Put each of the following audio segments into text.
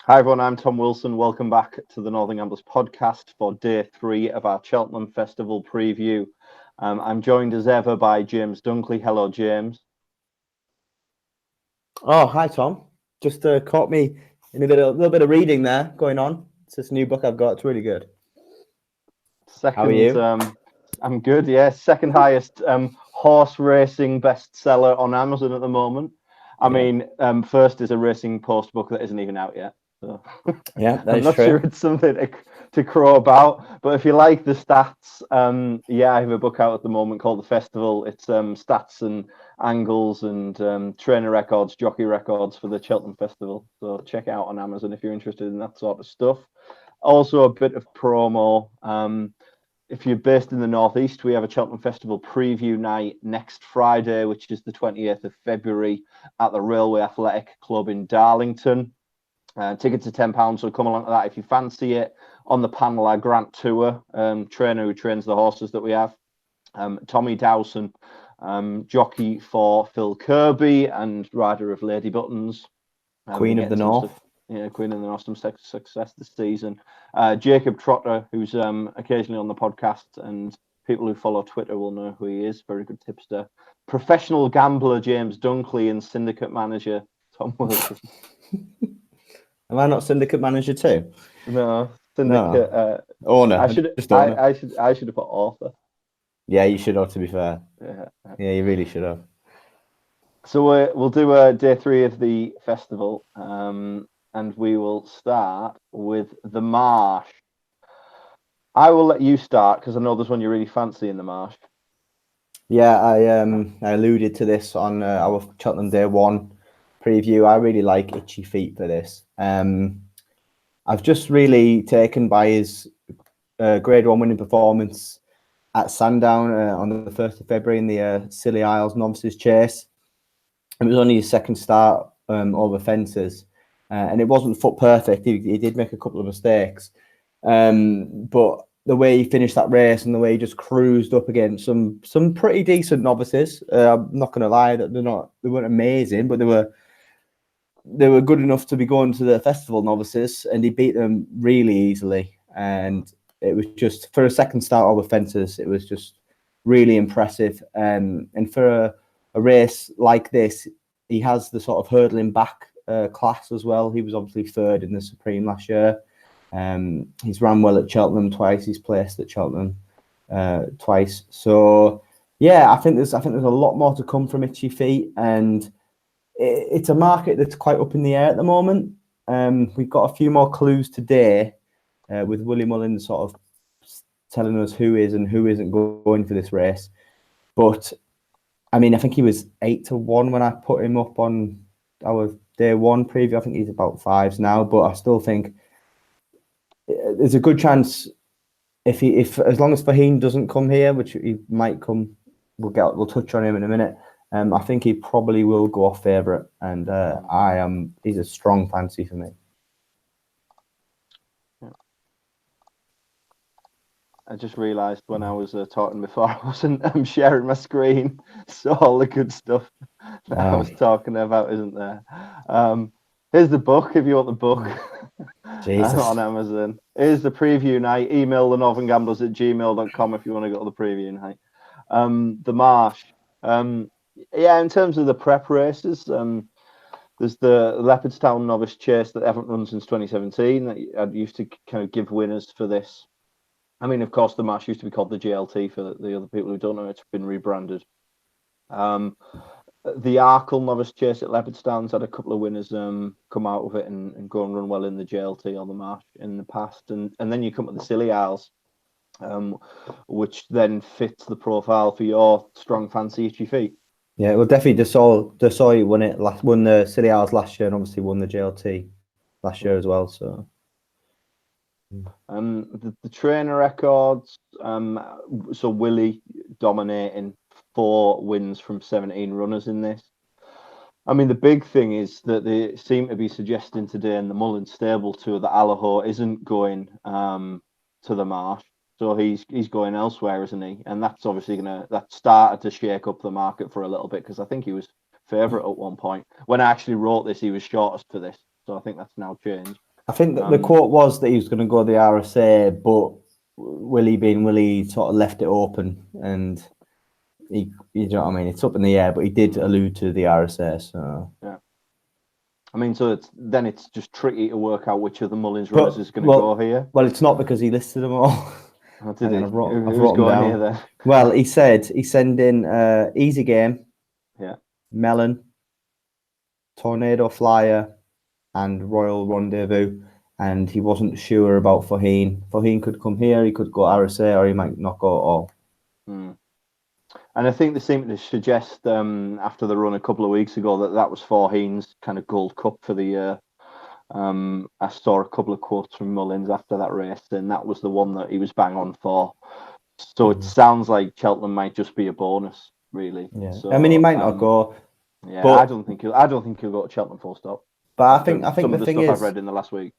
Hi everyone, I'm Tom Wilson. Welcome back to the Northern Gamblers podcast for day 3 of our Cheltenham Festival preview. I'm joined as ever by James Dunkley. Hello, James. Oh, hi Tom. Just caught me in a little bit of reading there going on. It's this new book I've got. It's really good. Second, How are you? I'm good. Yeah, second highest horse racing bestseller on Amazon at the moment. I mean, first is a racing post book that isn't even out yet. So Yeah, that I'm is not true. sure it's something to crow about, but if you like the stats, I have a book out at the moment called The Festival. It's stats and angles and trainer records, jockey records for the Cheltenham Festival. So check it out on Amazon if you're interested in that sort of stuff. Also, a bit of promo. If you're based in the Northeast, we have a Cheltenham Festival preview night next Friday, which is the 28th of February at the Railway Athletic Club in Darlington. Tickets are £10, so come along to that if you fancy it. On the panel are Grant Tour, trainer who trains the horses that we have, Tommy Dowson, jockey for Phil Kirby and rider of Lady Buttons. Queen of the North. Queen of the North, some success this season. Jacob Trotter, who's occasionally on the podcast, and people who follow Twitter will know who he is. Very good tipster. Professional gambler James Dunkley and syndicate manager Tom Wilson. Am I not syndicate manager too? No, syndicate. No. Owner. I should have put author. Yeah, you should have. To be fair. Yeah, you really should have. So we'll do day 3 of the festival, and we will start with the Marsh. I will let you start because I know there's one you really fancy in the Marsh. Yeah, I alluded to this on our Cheltenham Day 1 preview. I really like Itchy Feet for this. I've just really taken by his Grade 1 winning performance at Sandown on the 1st of February in the Scilly Isles Novices Chase. It was only his second start over fences, and it wasn't foot perfect. He did make a couple of mistakes, but the way he finished that race and the way he just cruised up against some pretty decent novices. I'm not going to lie that they weren't amazing, but they were good enough to be going to the festival novices, and he beat them really easily. And it was just, for a second start over fences, it was just really impressive. And for a race like this, he has the sort of hurdling back class as well. He was obviously third in the Supreme last year. He's ran well at Cheltenham twice. He's placed at Cheltenham twice. So yeah, I think there's a lot more to come from Itchy Feet, and it's a market that's quite up in the air at the moment. We've got a few more clues today with Willie Mullins sort of telling us who is and who isn't going for this race. But I mean, I think he was 8-1 when I put him up on our Day 1 preview. I think he's about 5s now, but I still think there's a good chance if as long as Fahim doesn't come here, which he might come, we'll touch on him in a minute. I think he probably will go off favourite, and he's a strong fancy for me. I just realised when I was talking before, I wasn't sharing my screen, so all the good stuff that I was talking about isn't there. Here's the book if you want the book. Jesus. On Amazon. Here's the preview night. Email thenortherngamblers@gmail.com if you want to go to the preview night. The Marsh. In terms of the prep races, there's the Leopardstown Novice Chase that haven't run since 2017 that I used to kind of give winners for this. I mean, of course, the Marsh used to be called the JLT for the other people who don't know. It's been rebranded. The Arkle Novice Chase at Leopardstown's had a couple of winners come out of it and go and run well in the JLT or the Marsh in the past. And then you come to the Scilly Isles, which then fits the profile for your strong fancy Itchy Feet. Yeah, well, definitely Desoy won the Scilly Isles last year, and obviously won the JLT last year as well. So, the trainer records. So Willie dominating 4 wins from 17 runners in this. I mean, the big thing is that they seem to be suggesting today in the Mullins stable tour that Allaho isn't going to the Marsh. So he's going elsewhere, isn't he? And that's obviously that started to shake up the market for a little bit, because I think he was favourite at one point. When I actually wrote this, he was shortest for this. So I think that's now changed. I think that the quote was that he was going to go the RSA, but Willie being Willie sort of left it open, and he, you know what I mean, it's up in the air, but he did allude to the RSA. So yeah, I mean, so it's just tricky to work out which of the Mullins runners is going to go here. Well, it's not because he listed them all. Oh, did he? I've wrote Who's them going down. here then? Well, he said he's sending Easy Game, Melon, Tornado Flyer, and Royal Rendezvous. And he wasn't sure about Faheen. Faheen could come here, he could go RSA, or he might not go at all. And I think they seemed to suggest after the run a couple of weeks ago that was Faheen's kind of Gold Cup for the year. I saw a couple of quotes from Mullins after that race, and that was the one that he was bang on for. So it sounds like Cheltenham might just be a bonus, really. Yeah, so, I mean, he might not go. Yeah, but I don't think he'll go to Cheltenham full stop. But I think some the of the thing stuff is, I've read in the last week.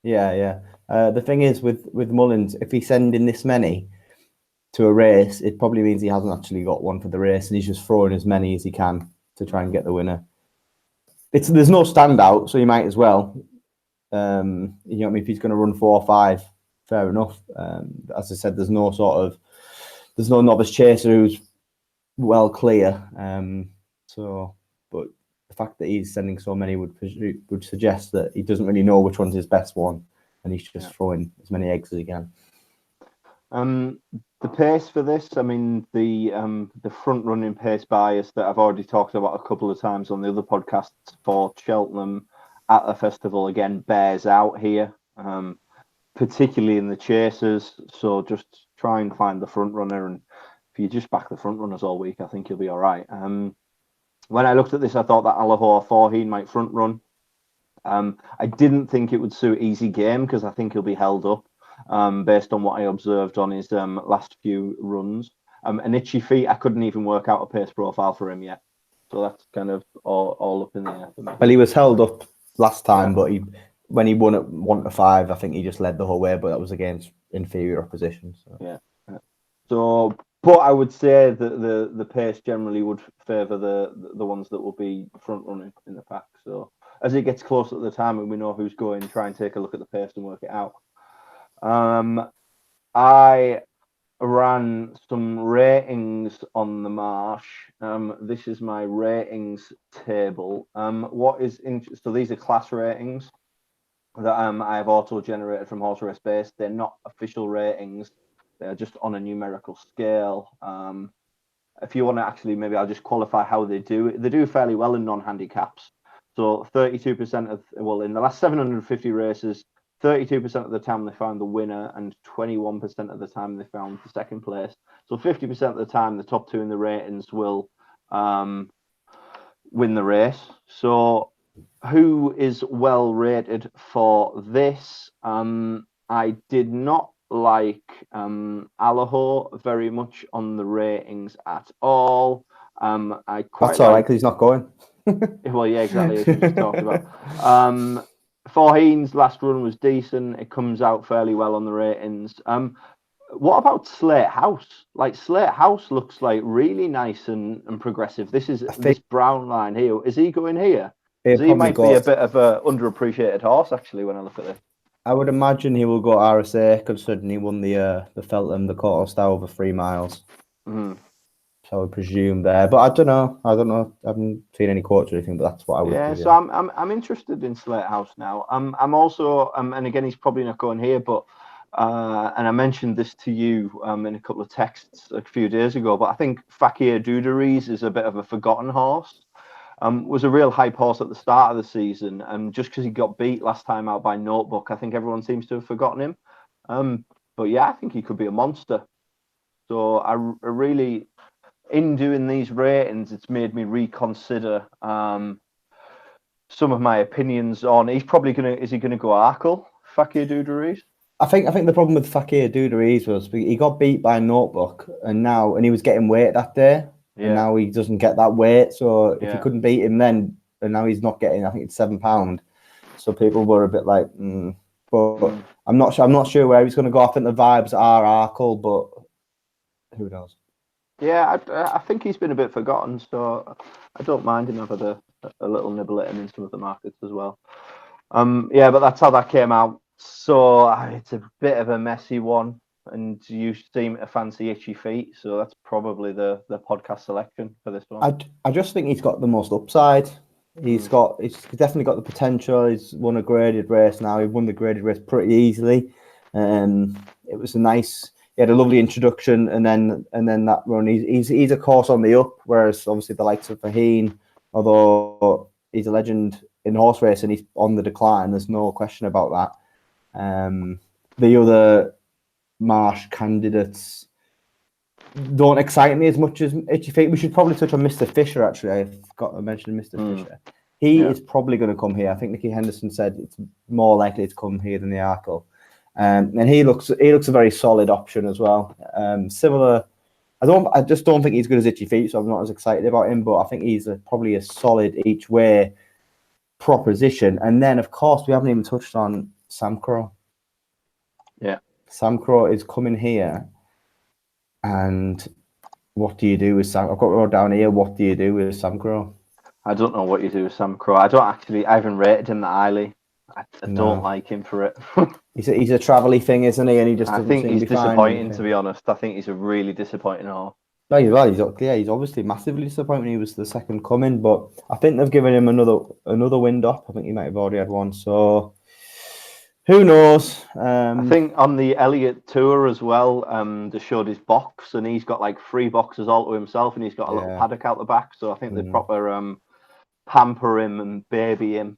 Yeah. The thing is with Mullins, if he's sending this many to a race, it probably means he hasn't actually got one for the race, and he's just throwing as many as he can to try and get the winner. There's no standout, so you might as well. You know what I mean? If he's going to run 4 or 5, fair enough. As I said, there's no novice chaser who's well clear. But the fact that he's sending so many would suggest that he doesn't really know which one's his best one, and he's just throwing as many eggs as he can. The pace for this, I mean, the front running pace bias that I've already talked about a couple of times on the other podcasts for Cheltenham at the festival again bears out here, particularly in the chasers. So just try and find the front runner, and if you just back the front runners all week, I think you'll be all right. When I looked at this, I thought that Alahor Faheen might front run. I didn't think it would suit Easy Game because I think he'll be held up based on what I observed on his last few runs. And Itchy Feet, I couldn't even work out a pace profile for him yet. So that's kind of all up in the air for me. Well, he was held up last time, but when he won at 1 to 5, I think he just led the whole way, but that was against inferior opposition. So. Yeah. So, but I would say that the pace generally would favour the ones that will be front running in the pack. So as it gets closer to the time and we know who's going, try and take a look at the pace and work it out. I ran some ratings on the Marsh. This is my ratings table. What is so these are class ratings that I have auto generated from Horse Race Base. They're not official ratings. They're just on a numerical scale. If you want to actually, maybe I'll just qualify how they do. They do fairly well in non-handicaps. So 32% in the last 750 races, 32% of the time they found the winner and 21% of the time they found the second place. So 50% of the time, the top two in the ratings will win the race. So who is well rated for this? I did not like Alahor very much on the ratings at all. That's all right because he's not going. Well, yeah, exactly, as we just talked about. Faheen's last run was decent. It comes out fairly well on the ratings. What about Slate House? Like Slate House looks like really nice and progressive. This brown line here. Is he going here? He might be a bit of a underappreciated horse, actually, when I look at it. I would imagine he will go RSA, considering he won the Feltham, the Quarter Star over 3 miles. Mm-hmm. So I would presume there, but I don't know. I haven't seen any quotes or anything, but that's what I would. Yeah, so I'm interested in Slate House now. I'm also and again he's probably not going here, but and I mentioned this to you in a couple of texts a few days ago, but I think Fakir Dudaries is a bit of a forgotten horse. Was a real hype horse at the start of the season, and just because he got beat last time out by Notebook, I think everyone seems to have forgotten him. But yeah, I think he could be a monster. So I really, in doing these ratings, it's made me reconsider some of my opinions on. Is he gonna go Arkle, Fakir Dudaries? I think the problem with Fakir Dudaries was he got beat by Notebook, and he was getting weight that day. Yeah. And now he doesn't get that weight. So if he couldn't beat him then, and now he's not getting, I think it's £7. So people were a bit like, but I'm not sure where he's going to go. I think the vibes are Arkle, but who knows? Yeah, I think he's been a bit forgotten. So I don't mind him having a little nibble at him in some of the markets as well. Yeah, but that's how that came out. So it's a bit of a messy one, and you seem to fancy Itchy Feet, so that's probably the podcast selection for this one. I just think he's got the most upside. He's definitely got the potential. He's won a graded race now. He won the graded race pretty easily. It was he had a lovely introduction, and then that run. He's a course on the up, whereas obviously the likes of Faheen, although he's a legend in horse racing, he's on the decline. There's no question about that. The other Marsh candidates don't excite me as much as Itchy Feet. We should probably touch on Mr. Fisher, actually. I forgot to mention Mr. Fisher. He is probably going to come here. I think Nicky Henderson said it's more likely to come here than the Arkle. And he looks a very solid option as well. Similar, I just don't think he's good as Itchy Feet, so I'm not as excited about him, but I think he's probably a solid each way proposition. And then, of course, we haven't even touched on Sam Crow. Yeah. Sam Crow is coming here. And what do you do with Sam? I've got it all down here. What do you do with Sam Crow? I don't know what you do with Sam Crow. I haven't rated him that highly. I don't like him for it. He's a travelly thing, isn't he? And he just I think he's disappointing, to be honest. I think he's a really disappointing horse. Well, he's obviously massively disappointing. He was the second coming, but I think they've given him another wind up. I think he might have already had one. So who knows? I think on the Elliott Tour as well, they showed his box, and he's got like 3 boxes all to himself, and he's got a little paddock out the back. So I think they proper pamper him and baby him.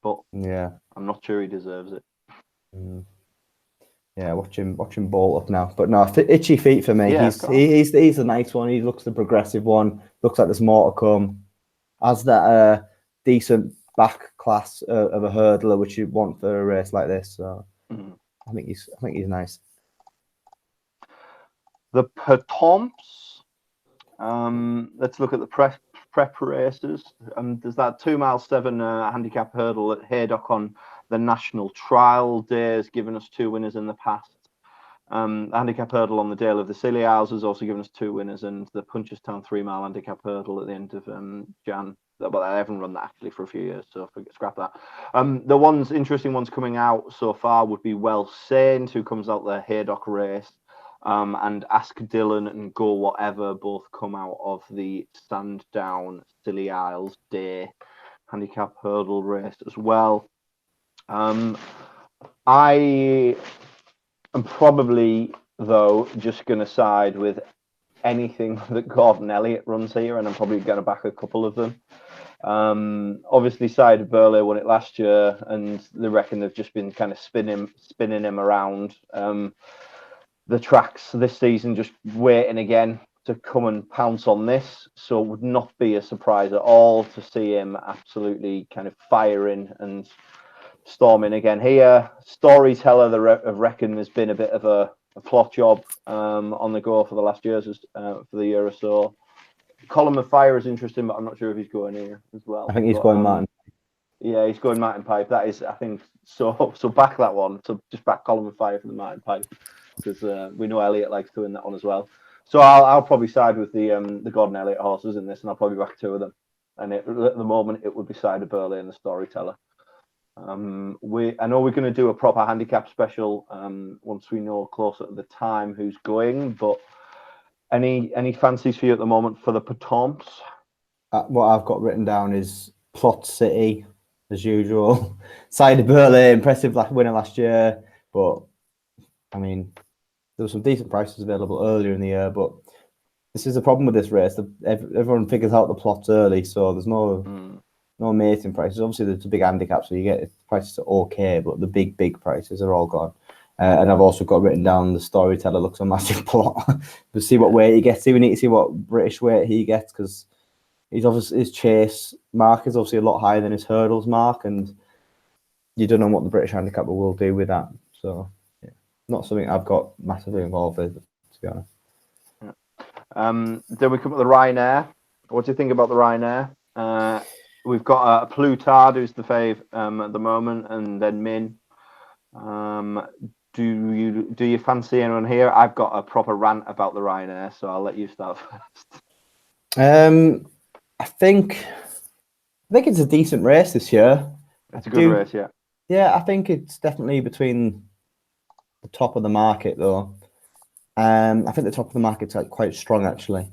But I'm not sure he deserves it. Yeah, watch him bolt up now. But no, Itchy Feet for me. Yeah, he's the nice one. He looks the progressive one. Looks like there's more to come. Has that decent back class of a hurdler, which you want for a race like this. So I think he's nice. The Pertomps. Let's look at the prep races. There's that 2 mile 7 handicap hurdle at Haydock on the National Trial Day has given us 2 winners in the past. The handicap hurdle on the Dale of the Scilly Isles has also given us 2 winners, and the Punchestown 3 mile handicap hurdle at the end of Jan. But I haven't run that actually for a few years, so scrap that. The interesting ones coming out so far would be Well Saint, who comes out the Haydock race, and Ask Dylan and Go Whatever both come out of the Sandown Scilly Isles Day handicap hurdle race as well. I am probably, though, just going to side with anything that Gordon Elliott runs here, and I'm probably going to back a couple of them. Obviously, Cider Burley won it last year, and they reckon they've just been kind of spinning him around the tracks this season, just waiting again to come and pounce on this. So it would not be a surprise at all to see him absolutely kind of firing and storming again here. Storyteller, they reckon, has been a bit of a plot job on the go for the last years, for the year or so. Column of Fire is interesting, but I'm not sure if he's going here as well. I think he's going Martin. Yeah, he's going Martin Pipe. That is, I think, so back that one. So just back Column of Fire for the Martin Pipe, because we know Elliott likes to win that one as well. So I'll probably side with the Gordon Elliott horses in this, and I'll probably back 2 of them. And at the moment, it would be Cider Burley and the Storyteller. I know we're going to do a proper handicap special once we know closer to the time who's going, but any fancies for you at the moment for the Pertomps? What I've got written down is Plot City, as usual. Cider Burley, impressive winner last year, but I mean, there were some decent prices available earlier in the year, but this is the problem with this race. Everyone figures out the plots early, so there's no amazing prices. Obviously, there's a big handicap, so you get prices are okay, but the big prices are all gone. And I've also got written down the Storyteller looks a massive plot. We'll see what weight he gets. We need to see what British weight he gets, because he's obviously his chase mark is obviously a lot higher than his hurdles mark, and you don't know what the British handicapper will do with that. So, yeah, not something I've got massively involved with, to be honest. Yeah. Then we come to the Ryanair. What do you think about the Ryanair? We've got a Plutard, who's the fave at the moment, and then Min. Do you fancy anyone here? I've got a proper rant about the Ryanair, so I'll let you start first. I think it's a decent race this year. It's a good race, yeah. Yeah, I think it's definitely between the top of the market, though. I think the top of the market's like quite strong, actually.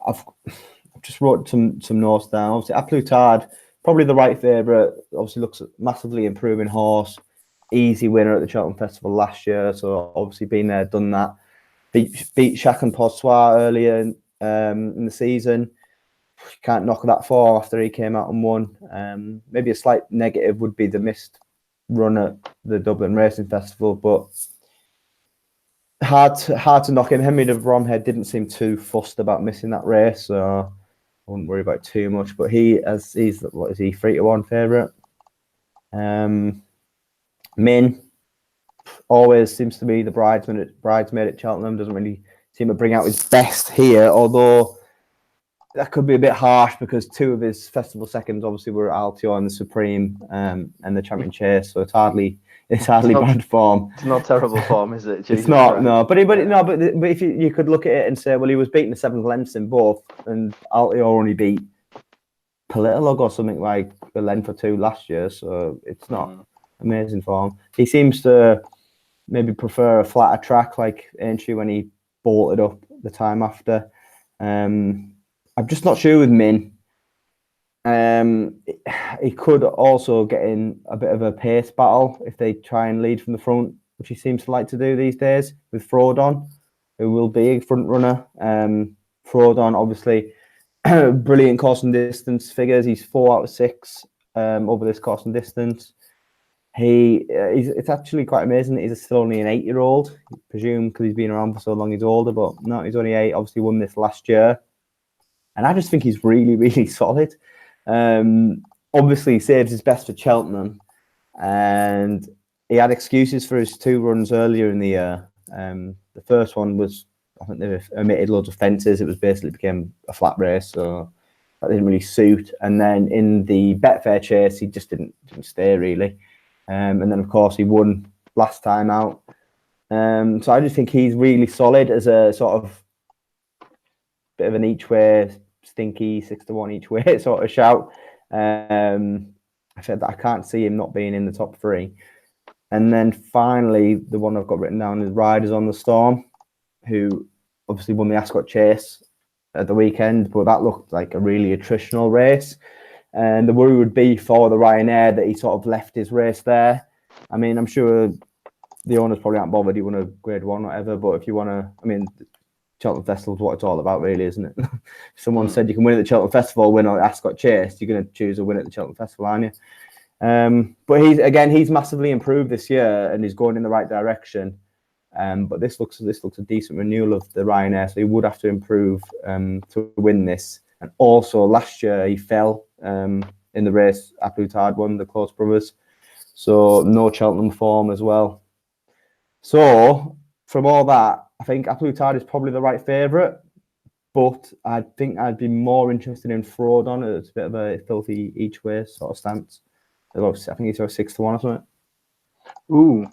I've just wrote some notes down. Obviously, A Plus Tard, probably the right favourite. Obviously, looks massively improving horse. Easy winner at the Cheltenham Festival last year, so obviously been there, done that. Beat Jacques and Possois earlier in the season. Can't knock that far after he came out and won. Maybe a slight negative would be the missed run at the Dublin Racing Festival, but hard to knock him. Henry de Bromhead didn't seem too fussed about missing that race, so I wouldn't worry about it too much. But he's what is he, 3-1 favourite? Min always seems to be the bridesmaid at Cheltenham. Doesn't really seem to bring out his best here, although that could be a bit harsh because two of his festival seconds obviously were Altior and the Supreme and the Champion Chase, so it's hardly bad form. It's not terrible form, is it? It's not, no. But if you could look at it and say, well, he was beating the 7th lengths in both, and Altior only beat Politolog or something like a length or two last year, so it's not amazing form. He seems to maybe prefer a flatter track like Aintree when he bolted up the time after. I'm just not sure with Min. He could also get in a bit of a pace battle if they try and lead from the front, which he seems to like to do these days with Frodon, who will be a front runner. Frodon, obviously, brilliant course and distance figures. He's 4 out of 6 over this course and distance. It's actually quite amazing that he's still only an 8-year-old. I presume because he's been around for so long he's older, but no, he's only 8. Obviously won this last year. And I just think he's really, really solid. Obviously, he saves his best for Cheltenham. And he had excuses for his 2 runs earlier in the year. The first one was, I think they omitted loads of fences. It was basically became a flat race, so that didn't really suit. And then in the Betfair Chase, he just didn't stay, really. And then, of course, he won last time out. So I just think he's really solid as a sort of bit of an each-way, stinky 6-1 each way sort of shout. I said that I can't see him not being in the top 3. And then finally, the one I've got written down is Riders on the Storm, who obviously won the Ascot Chase at the weekend, but that looked like a really attritional race. And the worry would be for the Ryanair that he sort of left his race there. I mean, I'm sure the owners probably aren't bothered. He won a Grade 1 or whatever, but if you want to, I mean, Cheltenham Festival is what it's all about, really, isn't it? If someone said you can win at the Cheltenham Festival, win at Ascot Chase, you're going to choose a win at the Cheltenham Festival, aren't you? But he's massively improved this year and he's going in the right direction. But this looks a decent renewal of the Ryanair, so he would have to improve to win this. And also last year he fell in the race. A Plus Tard won, the Close Brothers, so no Cheltenham form as well. So from all that, I think A Plus Tard is probably the right favourite, but I think I'd be more interested in Frodon. It's a bit of a filthy each way sort of stance. I think he's 6-1 or something. Ooh,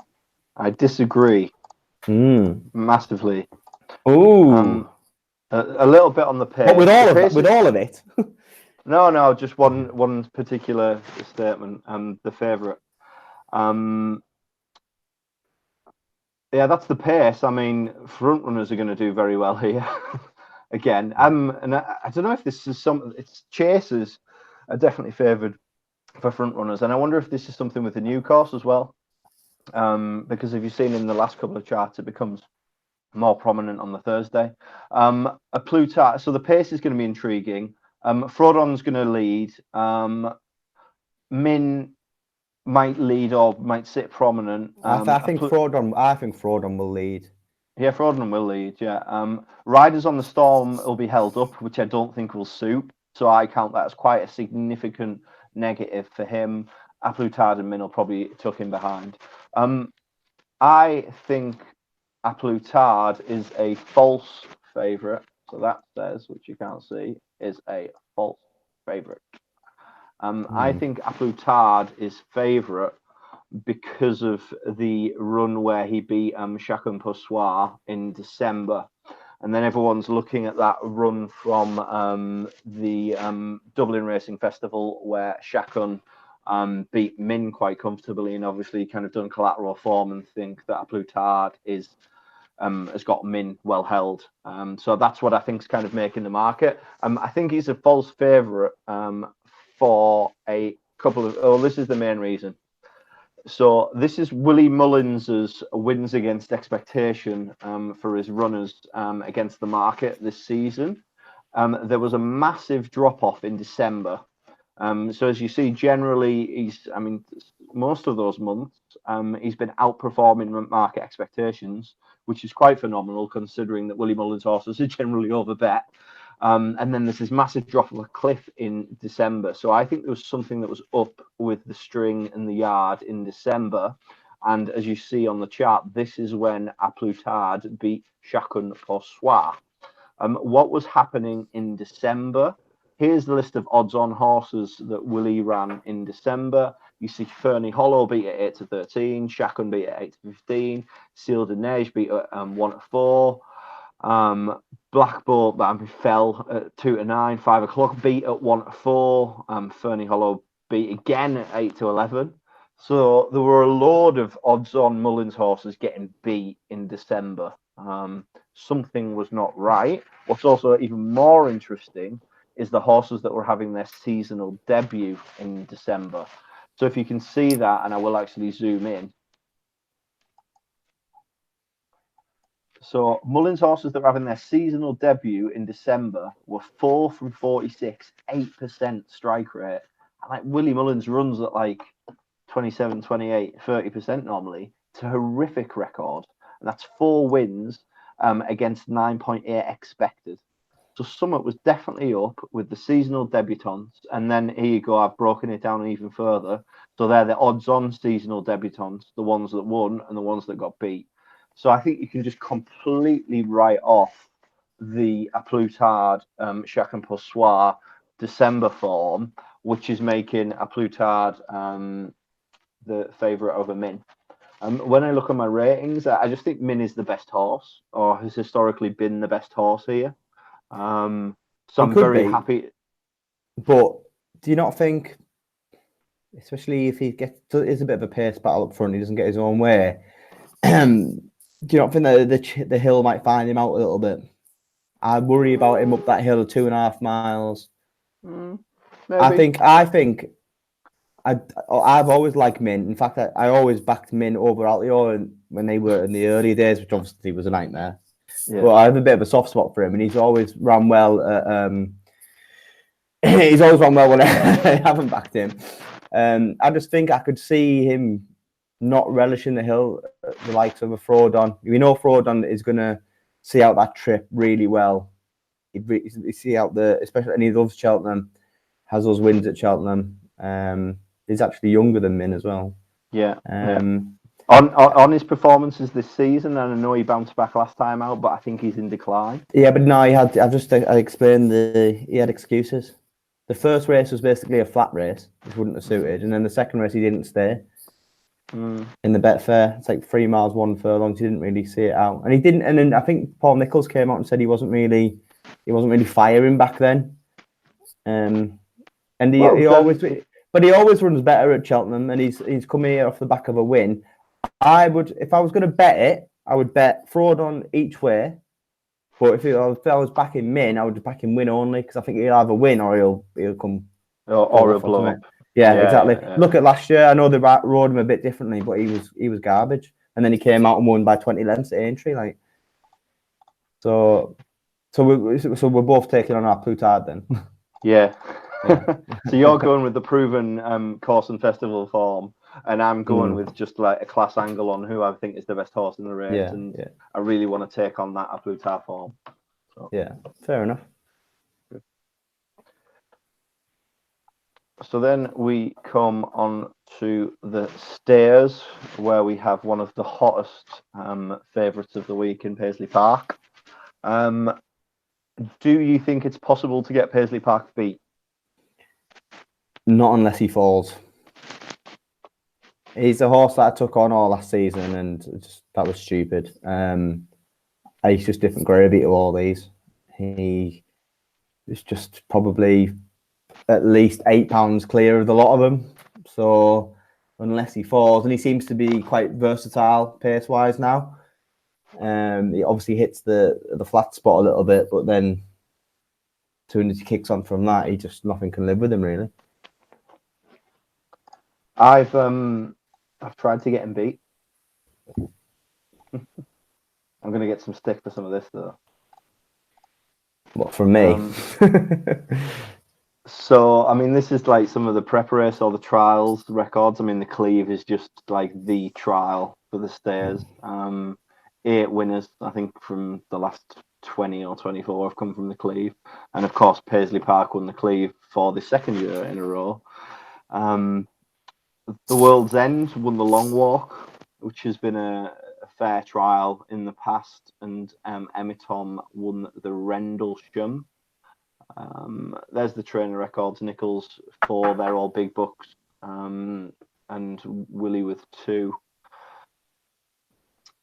I disagree massively. Ooh, a little bit on the pace. But with all of it. No, just one particular statement. The favourite. Yeah, that's the pace. I mean, front runners are going to do very well here. Again, and I don't know if this is it's chasers are definitely favoured for front runners, and I wonder if this is something with the new course as well. Because if you've seen in the last couple of charts, it becomes more prominent on the Thursday. A Plus Tard, so the pace is going to be intriguing. Frodon's going to lead. Min might lead or might sit prominent. I think Frodon will lead. Yeah, Frodon will lead. Yeah. Riders on the Storm will be held up, which I don't think will suit. So I count that as quite a significant negative for him. A Plus Tard and Min will probably tuck in behind. I think A Plus Tard is a false favourite. So that says, which you can't see, is a false favourite. I think A Plus Tard is favourite because of the run where he beat Jacques and Possois in December. And then everyone's looking at that run from the Dublin Racing Festival where Chacun beat Min quite comfortably, and obviously kind of done collateral form and think that A Plus Tard is has got Min well held. So that's what I think is kind of making the market. I think he's a false favourite for a couple of. Oh, this is the main reason. So this is Willie Mullins's wins against expectation for his runners against the market this season. There was a massive drop off in December. So as you see, generally most of those months he's been outperforming market expectations, which is quite phenomenal considering that Willie Mullins horses are generally overbet. And then there's this massive drop of a cliff in December. So I think there was something that was up with the string and the yard in December. And as you see on the chart, this is when A Plus Tard beat Chacun Pour Soi. What was happening in December? Here's the list of odds-on horses that Willie ran in December. You see Fernie Hollow beat at 8-13, Chacun beat at 8-15, Seal de Neige beat at 1-4, Black Bolt fell at 2-9, 5 o'clock beat at 1-4, Fernie Hollow beat again at 8-11. So there were a load of odds-on Mullins horses getting beat in December. Something was not right. What's also even more interesting is the horses that were having their seasonal debut in December. So if you can see that, and I will actually zoom in. So Mullins horses that were having their seasonal debut in December were 4 from 46, 8% strike rate. And like Willie Mullins runs at like 27, 28, 30% normally. It's a horrific record. And that's 4 wins against 9.8 expected. So Summit was definitely up with the seasonal debutants. And then here you go, I've broken it down even further. So they're the odds-on seasonal debutants, the ones that won and the ones that got beat. So I think you can just completely write off the A Plus Tard Chacun Pour Soi December form, which is making A Plus Tard the favourite over Min. When I look at my ratings, I just think Min is the best horse, or has historically been the best horse here. So I'm very happy. But do you not think, especially if he is a bit of a pace battle up front, he doesn't get his own way, do you not think that the hill might find him out a little bit? I worry about him up that hill of 2.5 miles. Maybe. I think I've always liked Min. In fact, I always backed Min over Altio when they were in the early days, which obviously was a nightmare. Yeah. But I have a bit of a soft spot for him, and he's always run well. He's always run well when I haven't backed him. I just think I could see him not relishing the hill, the likes of a Fraudon. We know Fraudon is going to see out that trip really well. He'd see out especially, and he loves Cheltenham, has those wins at Cheltenham. He's actually younger than Min as well. Yeah. On his performances this season, and I know he bounced back last time out, but I think he's in decline. Yeah, but no, I explained he had excuses. The first race was basically a flat race, which wouldn't have suited, and then the second race he didn't stay. In the Betfair, it's like 3 miles, 1 furlong. He didn't really see it out, and he didn't. And then I think Paul Nicholls came out and said he wasn't really firing back then. And he always runs better at Cheltenham, and he's coming here off the back of a win. I would, if I was going to bet it, I would bet Fraudon each way. But if I was backing Min, I would back him win only, because I think he'll either win or he'll come or he'll blow up. Yeah, exactly. Yeah. Look at last year. I know they rode him a bit differently, but he was garbage. And then he came out and won by 20 lengths at Aintree. So we're both taking on A Plus Tard then. Yeah. So you're going with the proven course and festival form, and I'm going with just like a class angle on who I think is the best horse in the race, I really want to take on that A Plus Tard form. So. Yeah, fair enough. So then we come on to the stairs, where we have one of the hottest favourites of the week in Paisley Park. Do you think it's possible to get Paisley Park beat? Not unless he falls. He's a horse that I took on all last season, and that was stupid. He's just different gravy to all these. He is just probably at least £8 clear of the lot of them. So unless he falls, and he seems to be quite versatile pace-wise now. He obviously hits the flat spot a little bit, but then as soon as he kicks on from that, nothing can live with him really. I've tried to get him beat. I'm going to get some stick for some of this though. What, from me? So, I mean, this is like some of the prep race or the trials records. I mean, the Cleve is just like the trial for the stayers. 8 winners, I think, from the last 20 or 24 have come from the Cleve. And of course, Paisley Park won the Cleve for the second year in a row. The World's End won the Long Walk, which has been a fair trial in the past. And Emitom won the Rendlesham. There's the trainer records. Nichols 4, they're all big bucks, and Willie with 2.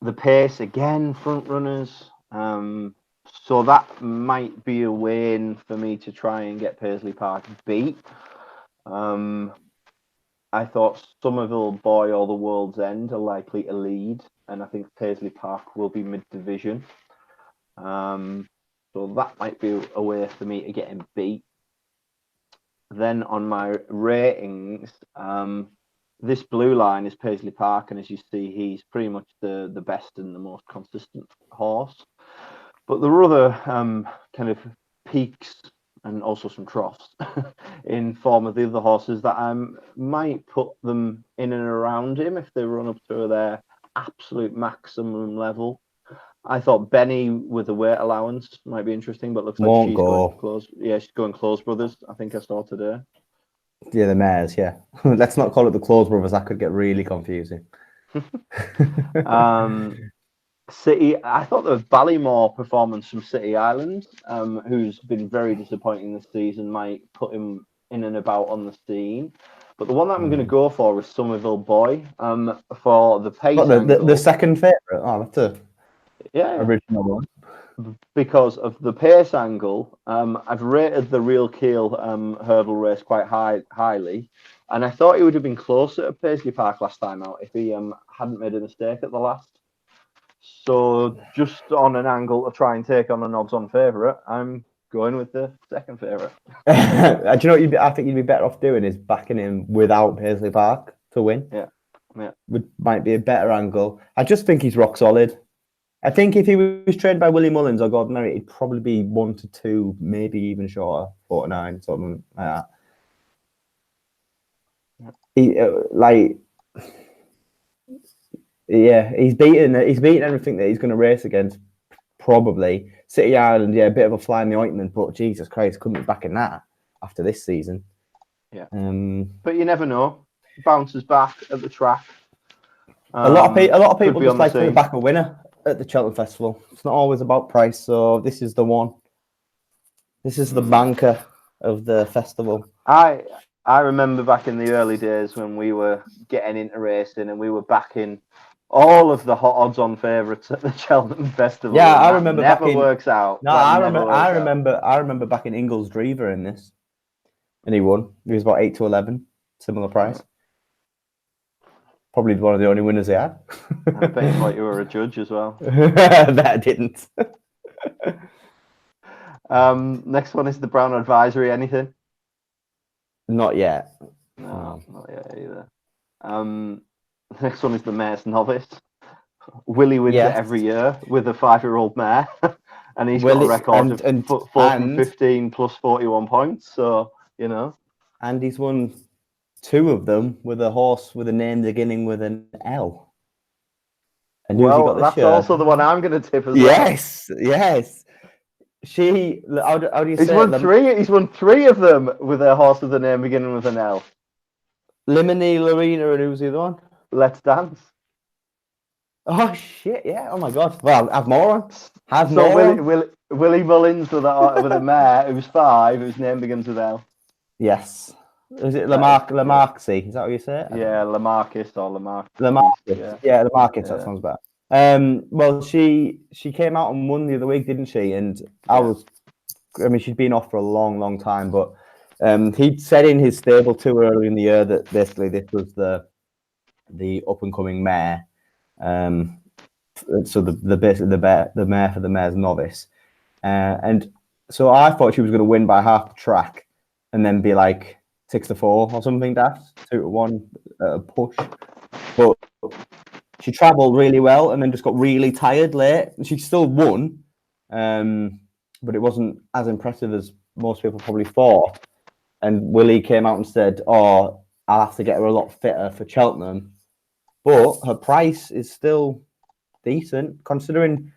The pace again, front runners. So that might be a win for me to try and get Paisley Park beat. I thought Somerville Boy or the World's End are likely to lead, and I think Paisley Park will be mid-division. So that might be a way for me to get him beat. Then on my ratings, this blue line is Paisley Park, and as you see, he's pretty much the best and the most consistent horse. But there are other kind of peaks and also some troughs in form of the other horses that I might put them in and around him if they run up to their absolute maximum level. I thought Benny with the weight allowance might be interesting, but looks like she's going close. Yeah, she's going Close Brothers. I think I saw today. Yeah, the mares. Yeah, let's not call it the Close Brothers. That could get really confusing. City. I thought the Ballymore performance from City Island, who's been very disappointing this season, might put him in and about on the scene. But the one that I'm going to go for is Somerville Boy. For the pace. The second favourite. Oh, that's a original one. Because of the pace angle, I've rated the Real Keel hurdle race quite highly, and I thought he would have been closer at Paisley Park last time out if he hadn't made a mistake at the last. So just on an angle to try and take on an odds-on favourite, I'm going with the second favourite. Do you know what I think you'd be better off doing is backing him without Paisley Park to win. Yeah. Might be a better angle. I just think he's rock solid. I think if he was trained by Willie Mullins or Gordon Merritt, he'd probably be 1 to 2, maybe even shorter, 4 to 9, something like that. He's beaten everything that he's going to race against. Probably City Island, a bit of a fly in the ointment, but Jesus Christ, couldn't be back in that after this season. Yeah, but you never know. Bounces back at the track. A lot of people just like to back a winner at the Cheltenham Festival. It's not always about price, so this is the one. This is the banker of the festival. I remember back in the early days when we were getting into racing and we were backing all of the hot odds-on favourites at the Cheltenham Festival. Yeah, I remember. Works out. No, I remember back in Ingles Drever in this, and he won. He was about 8 to 11, similar price. Probably one of the only winners he had. I bet you thought you were a judge as well. That I didn't. Next one is the Brown Advisory. Anything? Not yet. No, not yet either. Next one is the Mare's Novice. Willie wins it every year with a 5-year-old mare, and he's got a record of 15 plus 41 points. So you know, and he's won 2 of them with a horse with a name beginning with an L. And that's also the one I'm going to tip as well. Yes. How do you say it? He's won 3 of them with a horse with a name beginning with an L. Limini, Lorena, and who's the other one? Let's Dance. Oh shit! Yeah. Oh my god. Well, have more on. Willie Mullins with a mare who's 5, whose name begins with L. Yes. Is it Lamarckzy? Is that what you say? Yeah, Lamarcus or Lamarck. Lamarcus. Yeah, Lamarcus. That sounds better. Well, she came out and won the other week, didn't she? And she'd been off for a long, long time, but He'd said in his stable too early in the year that basically this was the up and coming mare. So the mare for the mare's novice, and so I thought she was going to win by half the track, and then be like 6-4 or something. Daft 2-1 push, but she travelled really well and then just got really tired late. She still won, but it wasn't as impressive as most people probably thought. And Willie came out and said, "Oh, I'll have to get her a lot fitter for Cheltenham." But her price is still decent, considering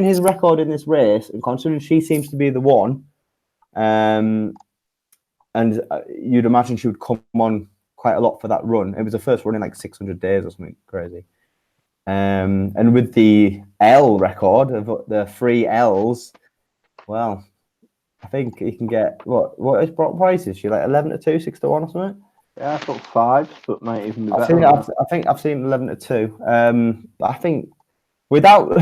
his record in this race, and considering she seems to be the one. And you'd imagine she would come on quite a lot for that run. It was the first run in like 600 days or something crazy. And with the L record of the 3 L's, well, I think he can get what price is she, like 11-2, 6-1 or something? Yeah, I thought 5, but might even be better. I think I've seen 11-2. I think without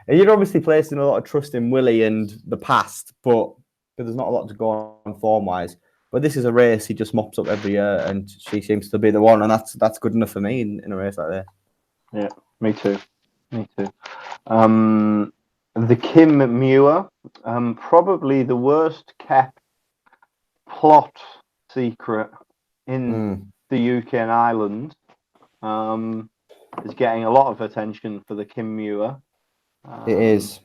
you're obviously placing a lot of trust in Willie and the past, but there's not a lot to go on form wise. But this is a race he just mops up every year, and she seems to be the one, and that's good enough for me in a race like this. Yeah, me too. The Kim Muir, probably the worst kept plot secret in the UK and Ireland, is getting a lot of attention for the Kim Muir. It is.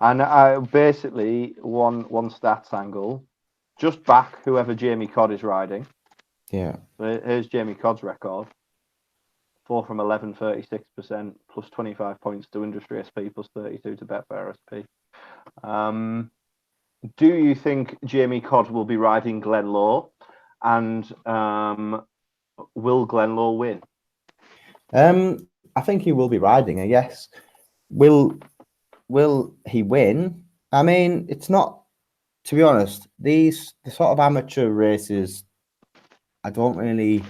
And I basically one stats angle, just back whoever Jamie Codd is riding. Yeah. So here's Jamie Codd's record. 4 from 11, 36%, plus 25 points to Industry SP, plus 32 to Betfair SP. Do you think Jamie Codd will be riding Glenlaw? And will Glenlaw win? I think he will be riding, I guess. Will he win? I mean, it's not, to be honest, the sort of amateur races, I don't really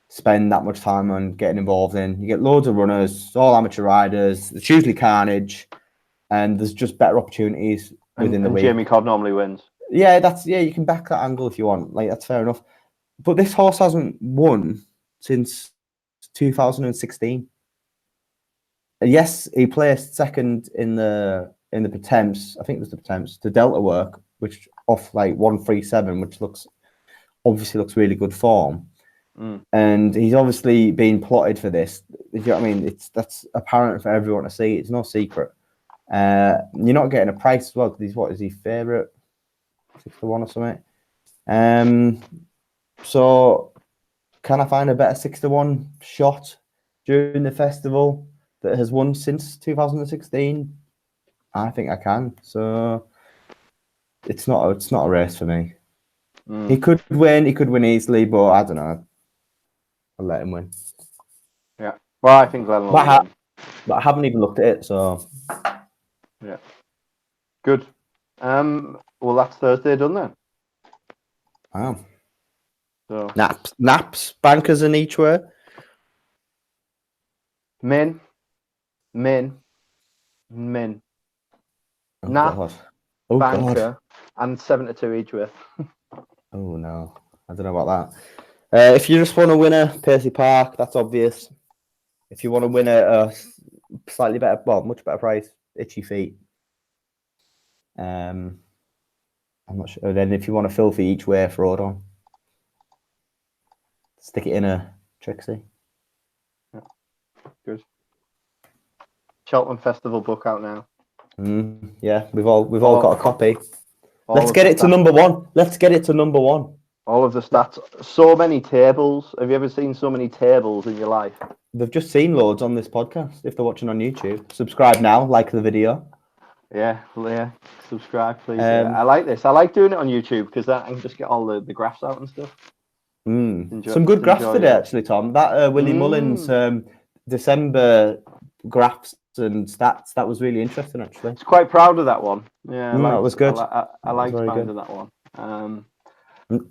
spend that much time on getting involved in. You get loads of runners, all amateur riders. It's usually carnage, and there's just better opportunities within the week. Jamie Codd normally wins. Yeah, you can back that angle if you want. Like, that's fair enough. But this horse hasn't won since 2016. Yes, he placed second in the Pertemps. I think it was the Pertemps, the Delta work, which off like 137, which obviously looks really good form. And he's obviously been plotted for this. You know what I mean? That's apparent for everyone to see. It's no secret. You're not getting a price as well because is he favourite 6-1 or something? So can I find a better 6-1 shot during the festival that has won since 2016? I think I can. So it's not a race for me. He could win easily, but I don't know. I'll let him win. Yeah. Well, I think Glenn will win. But I haven't even looked at it, so yeah. Good. Well, that's Thursday done then. Wow. So naps, bankers in each way. Min. Oh, Nap, God. banker, and 7-2 each way. Oh no, I don't know about that. If you just want to win a Percy Park, that's obvious. If you want to win a slightly better, much better price, Itchy Feet. I'm not sure. Then if you want a filthy each way, fraud on. Stick it in a Trixie. Yeah. Good. Cheltenham Festival book out now. Yeah, we've all got a copy. Let's get it to number one. All of the stats. So many tables. Have you ever seen so many tables in your life? They've just seen loads on this podcast. If they're watching on YouTube, subscribe now. Like the video. Yeah. Subscribe, please. I like this. I like doing it on YouTube because I can just get all the graphs out and stuff. Some good graphs today, actually, Tom. That Willie Mullins December graphs and stats, that was really interesting, actually. It's quite proud of that one. Yeah, that was good. I liked finding that one.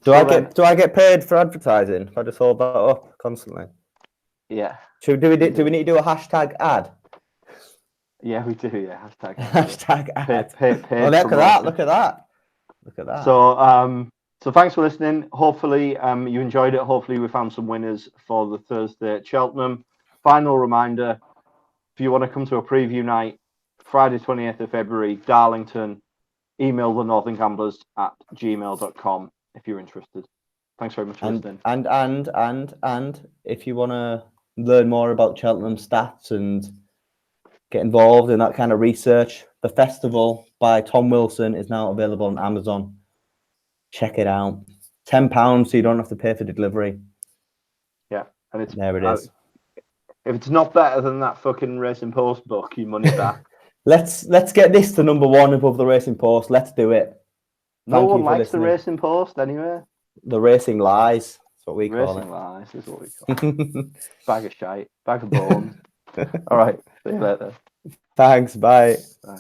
Do I get paid for advertising if I just hold that up constantly? Yeah. Do we need to do a hashtag ad? Yeah, we do. Yeah, hashtag ad. Hashtag ad. Look at that. So So thanks for listening. Hopefully you enjoyed it. Hopefully we found some winners for the Thursday at Cheltenham. Final reminder, if you want to come to a preview night, Friday 28th of February, Darlington, email the northerngamblers@gmail.com if you're interested. Thanks very much for listening. And if you want to learn more about Cheltenham stats and get involved in that kind of research, The Festival by Tom Wilson is now available on Amazon. Check it out. £10, so you don't have to pay for delivery. Yeah, and there it is. If it's not better than that fucking Racing Post book, your money back. Let's get this to number 1 above the Racing Post. Let's do it. No one likes the Racing Post anyway. The Racing Lies. That's what we call it. Racing Lies is what we call it. Bag of shite. Bag of bones. All right. See you later. Thanks. Bye. Bye.